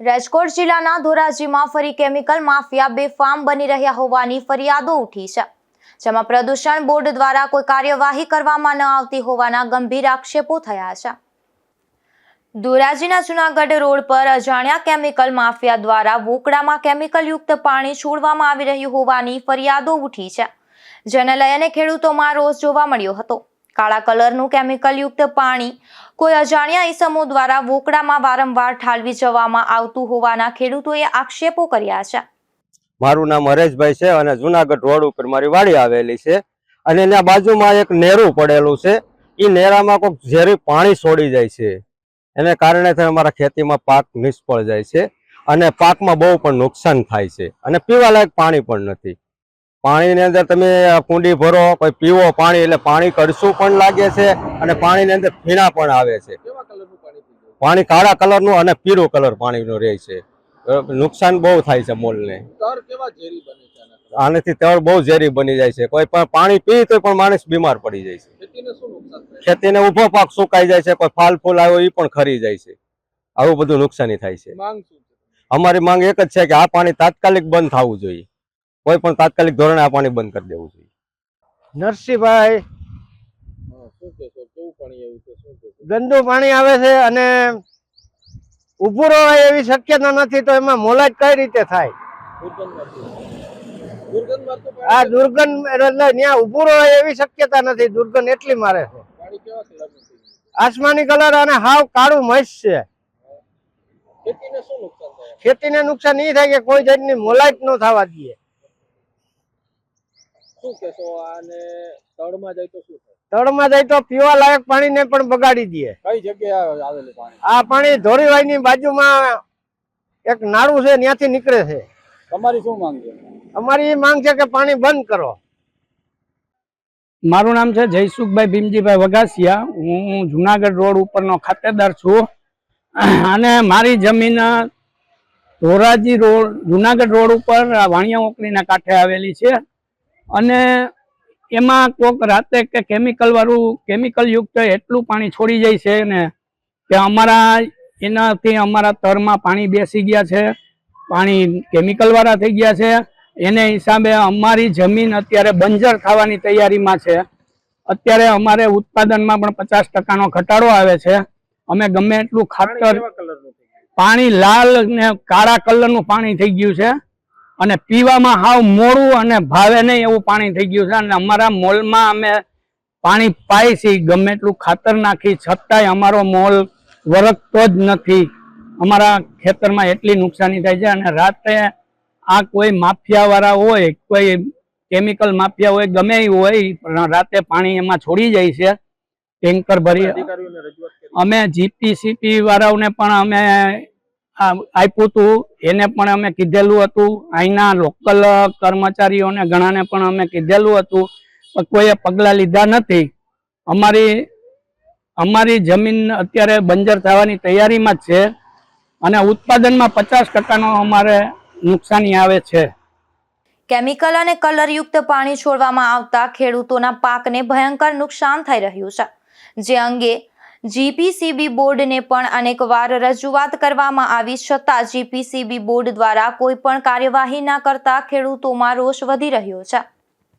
રાજકોટ જિલ્લાના ધોરાજીમાં ફરી chemical mafia બેફામ બની રહ્યા હોવાની ફરિયાદો ઉઠી છે, જેમાં પ્રદૂષણ બોર્ડ દ્વારા કોઈ કાર્યવાહી કરવામાં ન આવતી હોવાના ગંભીર આક્ષેપો થયા છે। ધોરાજીના જૂનાગઢ રોડ પર અજાણ્યા કેમિકલ માફિયા દ્વારા વોકડામાં કેમિકલયુક્ત પાણી છોડવામાં આવી રહ્યું હોવાની ફરિયાદો ઉઠી છે, જેને લઈને ખેડૂતોમાં રોષ જોવા મળ્યો હતો। કાળા કલરનું કેમિકલયુક્ત પાણી કોઈ અજાણ્યા ઈસમો દ્વારા વોકડામાં વારંવાર ઠાલવી જવામાં આવતું હોવાના ખેડૂતોએ આક્ષેપો કર્યા છે। મારું નામ હરેશભાઈ છે અને જૂનાગઢ રોડ ઉપર મારી વાડી આવેલી છે અને એના બાજુમાં એક નેરું પડેલું છે। એ નેરામાં કોઈક ઝેરી પાણી છોડી જાય છે, એને કારણે અમારા ખેતીમાં પાક નિષ્ફળ જાય છે અને પાકમાં બહુ પણ નુકસાન થાય છે અને પીવાલાયક પાણી પણ નથી। પાણીની અંદર તમે કુંડી ભરો, કોઈ પીવો પાણી એટલે પાણી કડશું પણ લાગે છે અને પાણીની અંદર ફીણા પણ આવે છે। પાણી કાળા કલરનું અને પીળું કલર પાણીનું રહે છે। નુકસાન બહુ થાય છે મોલને। આનાથી તળ બહુ ઝેરી બની જાય છે। કોઈ પણ પાણી પી તો પણ માણસ બીમાર પડી જાય છે। ખેતીને ઉભો પાક સુકાઈ જાય છે, કોઈ ફાલ ફૂલ આવ્યો એ પણ ખરી જાય છે। આવું બધું નુકસાની થાય છે। અમારી માંગ એક જ છે કે આ પાણી તાત્કાલિક બંધ થવું જોઈએ। કોઈ પણ તાત્કાલિક ધોરણે આ પાણી બંધ કરી દેવું જોઈએ। નરસિંહભાઈ, ગંદુ પાણી આવે છે અને ઉભું રહેવાય એવી શક્યતા નથી, તો એમાં મોલાજ કઈ રીતે થાય? આ દુર્ગંધ એટલે ત્યાં ઉભું રહેવાય એવી શક્યતા નથી, દુર્ગંધ એટલી મારે છે। આસમાની કલર અને હાવ કાળું મસ છે। ખેતીને નુકસાન એ થાય કે કોઈ જાતની મોલાજ ન થવા દઈએ। તળમાં જાય તો પીવા લાયક પાણીને પણ બગાડી દે। કઈ જગ્યાએ આવેલું પાણી? આ પાણી ધોરીવાઈની બાજુમાં એક નાળું છે, ત્યાંથી નીકળે છે। તમારી શું માંગ છે? અમારી માંગ છે કે પાણી બંધ કરો। મારું નામ છે જયસુખભાઈ ભીમજીભાઈ વગાસિયા। હું જુનાગઢ રોડ ઉપરનો ખાતેદાર છું અને મારી જમીન ધોરાજી રોડ જુનાગઢ રોડ ઉપર વાણિયા ઓકરીના કાંઠે આવેલી છે અને એમાં કોક રાતે કે કેમિકલ યુક્ત એટલું પાણી છોડી જાય છે ને કે એનાથી અમારા તરમાં પાણી બેસી ગયા છે, પાણી કેમિકલ વાળા થઈ ગયા છે। એને હિસાબે અમારી જમીન અત્યારે બંજર થવાની તૈયારીમાં છે। અત્યારે અમારે ઉત્પાદનમાં પણ 50% ઘટાડો આવે છે। અમે ગમે એટલું ખાતર, પાણી લાલ ને કાળા કલરનું પાણી થઈ ગયું છે અને પીવામાં હાવ મોડું અને ભાવે નહીં એવું પાણી થઈ ગયું છે અને અમારા મોલમાં અમે પાણી પાઈ છીએ, ગમે એટલું ખાતર નાખી છતાંય અમારો મોલ વરસતો જ નથી। અમારા ખેતરમાં એટલી નુકસાની થાય છે અને રાતે આ કોઈ માફિયા વાળા હોય, કોઈ કેમિકલ માફિયા હોય, ગમે એ હોય, રાતે પાણી એમાં છોડી જાય છે ટેન્કર ભરી। અમે જીપીસીપી વાળાઓને પણ અમે આપ્યું હતું, એને પણ અમે કીધેલું હતું। અહીંના લોકલ કર્મચારીઓને ઘણાને પણ અમે કીધેલું હતું, પણ કોઈએ પગલાં લીધા નથી। અમારી જમીન અત્યારે બંજર થવાની તૈયારીમાં જ છે અને ઉત્પાદનમાં 50% અમારે નુકસાની આવે છે। કેમિકલ અને કલરયુક્ત પાણી છોડવામાં આવતા ખેડૂતોના પાકને ભયંકર નુકસાન થઈ રહ્યું છે, જે અંગે જીપીસીબી બોર્ડને પણ અનેકવાર રજૂઆત કરવામાં આવી છતાં જીપીસીબી બોર્ડ દ્વારા કોઈ પણ કાર્યવાહી ન કરતા ખેડૂતોમાં રોષ વધી રહ્યો છે।